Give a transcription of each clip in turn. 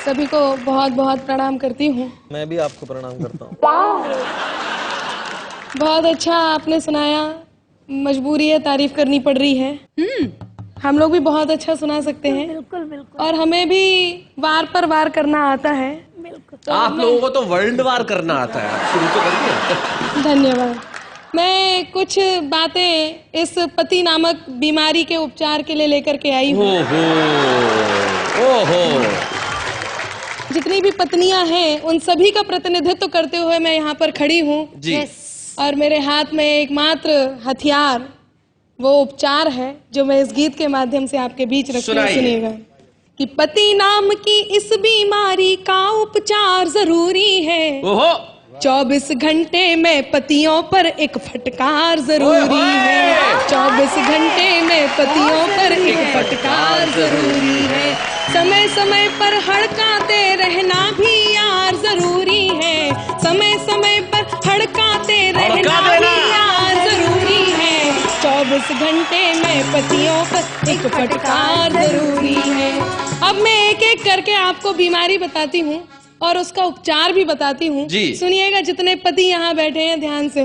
सभी को बहुत बहुत प्रणाम करती हूँ। मैं भी आपको प्रणाम करता हूँ। बहुत अच्छा आपने सुनाया। मजबूरी है, तारीफ करनी पड़ रही है। हम लोग भी बहुत अच्छा सुना सकते हैं। बिल्कुल बिल्कुल। और हमें भी वार पर वार करना आता है। बिल्कुल। तो आप लोगों को तो वर्ल्ड वार करना आता है, आप शुरू तो करिए। धन्यवाद। मैं कुछ बातें इस पति नामक बीमारी के उपचार के लिए लेकर के आई हूँ। ओहो। जितनी भी पत्नियां हैं उन सभी का प्रतिनिधित्व करते हुए मैं यहाँ पर खड़ी हूँ जी। और मेरे हाथ में एकमात्र हथियार वो उपचार है जो मैं इस गीत के माध्यम से आपके बीच रखती हूँ। सुनिएगा कि पति नाम की इस बीमारी का उपचार जरूरी है। ओहो। 24 घंटे में पतियों पर एक फटकार जरूरी है। 24 घंटे में पतियों पर एक फटकार जरूरी है। समय समय पर हड़काते रहना भी यार जरूरी है। समय समय पर हड़काते रहना भी यार जरूरी है। 24 घंटे में पतियों पर एक फटकार जरूरी है। अब मैं एक एक करके आपको बीमारी बताती हूँ और उसका उपचार भी बताती हूँ। सुनिएगा जितने पति यहाँ बैठे हैं ध्यान से,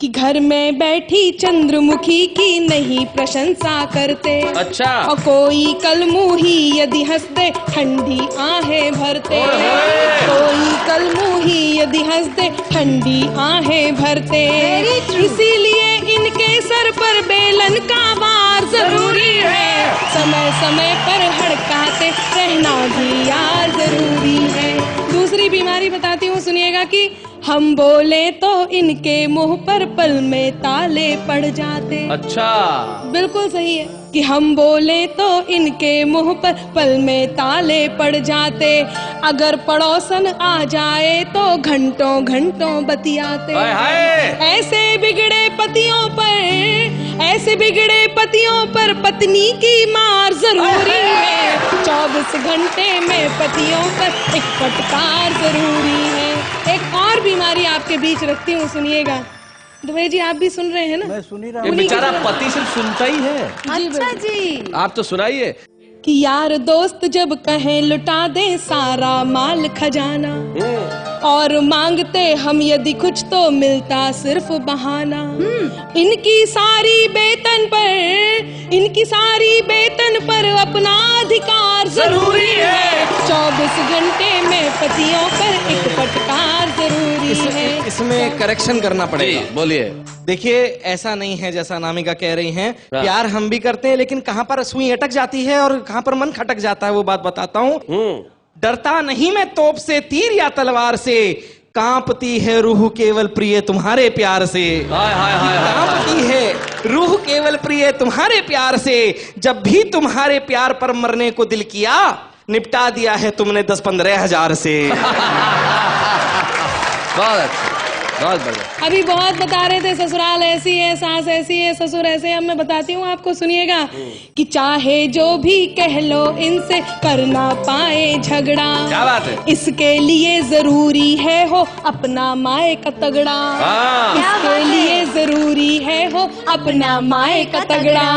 कि घर में बैठी चंद्रमुखी की नहीं प्रशंसा करते। अच्छा। और कोई कलमुही यदि हंस दे ठंडी आहें भरते। कोई कलमुही यदि हंस दे ठंडी आहें भरते। इसीलिए इनके सर पर बेलन का वार जरूरी है। समय समय पर हड़काते रहना भी यार जरूरी है। दूसरी बीमारी बताती हूँ, सुनिएगा कि हम बोले तो इनके मुंह पर पल में ताले पड़ जाते। अच्छा। बिल्कुल सही है कि हम बोले तो इनके मुंह पर पल में ताले पड़ जाते। अगर पड़ोसन आ जाए तो घंटों घंटों बतियाते। ऐसे बिगड़े पतियों पर पत्नी की मार जरूरी है। 24 घंटे में पतियों पर एक फटकार जरूरी है। एक और बीमारी आपके बीच रखती हूँ, सुनिएगा। दुबे जी आप भी सुन रहे हैं ना? मैं सुन ही रहा हूँ। ये बेचारा पति सिर्फ सुनता ही है। अच्छा जी। आप तो सुनाइए। कि यार दोस्त जब कहें लुटा दे सारा माल खजाना, और मांगते हम यदि कुछ तो मिलता सिर्फ बहाना। इनकी सारी बेतन पर अपना अधिकार जरूरी है। 24 घंटे में पतियों पर एक फटकार जरूरी है। इसमें करेक्शन करना पड़ेगा। बोलिए। देखिए ऐसा नहीं है जैसा अनामिका कह रही हैं। प्यार हम भी करते हैं लेकिन कहाँ पर सुई अटक जाती है और कहाँ पर मन खटक जाता है वो बात बताता हूँ। डरता नहीं मैं तोप से, तीर या तलवार से, कांपती है रूह केवल प्रिय तुम्हारे प्यार से। कांपती है रूह केवल प्रिय तुम्हारे प्यार से। जब भी तुम्हारे प्यार पर मरने को दिल किया, निपटा दिया है तुमने 10-15 हजार से। बहुत अच्छा, बहुत बढ़िया। अभी बहुत बता रहे थे ससुराल ऐसी है, सास ऐसी है, ससुर ऐसे। अब मैं बताती हूँ आपको, सुनिएगा कि चाहे जो भी कह लो इनसे कर ना पाए झगड़ा। क्या बात है? इसके लिए जरूरी है हो अपना माए का तगड़ा। इसके लिए जरूरी है हो अपना माए का तगड़ा।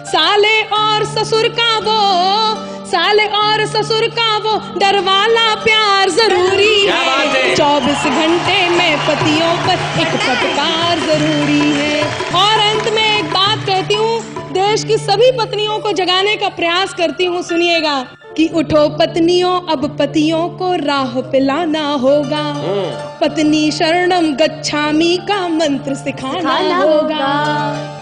साले और ससुर का वो डर वाला प्यार जरूरी है। 24 घंटे में पतियों पर एक फटकार जरूरी है। और अंत में एक बात कहती हूँ, देश की सभी पत्नियों को जगाने का प्रयास करती हूँ, सुनिएगा कि उठो पत्नियों अब पतियों को राह पे लाना होगा। पत्नी शरणम गच्छामि का मंत्र सिखाना होगा।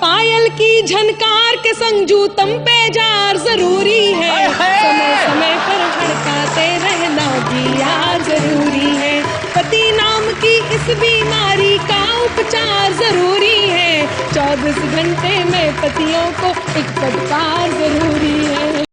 पायल की झनकार के संग जूतम पे जार जरूरी है। समय समय पर हड़काते रहना भी यार जरूरी है। पति नाम की इस बीमारी का उपचार जरूरी है। 24 घंटे में पतियों को एक फटकार जरूरी है।